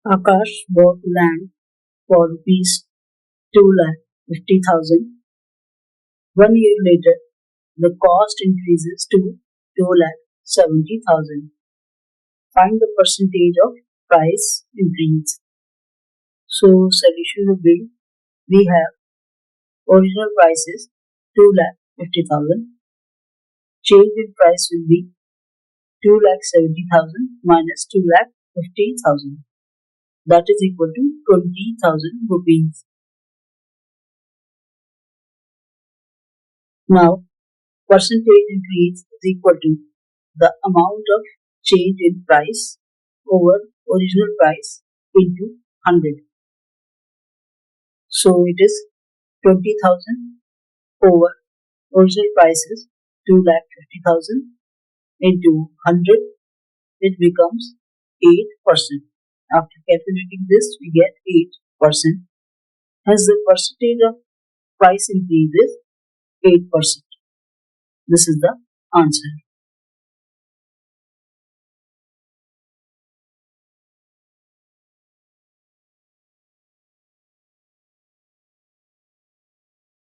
Akash bought land for rupees 2,50,000. 1 year later, the cost increases to 2,70,000. Find the percentage of price increase. So solution will be, we have original price is 2,50,000. Change in price will be 2,70,000 minus 2,50,000. That is equal to 20,000 rupees. Now, percentage increase is equal to the amount of change in price over original price into 100. So it is 20,000 over original price is 2,50,000 into 100. It becomes 8%. After calculating this, we get 8%. Hence, the percentage of price increase is 8%. This is the answer.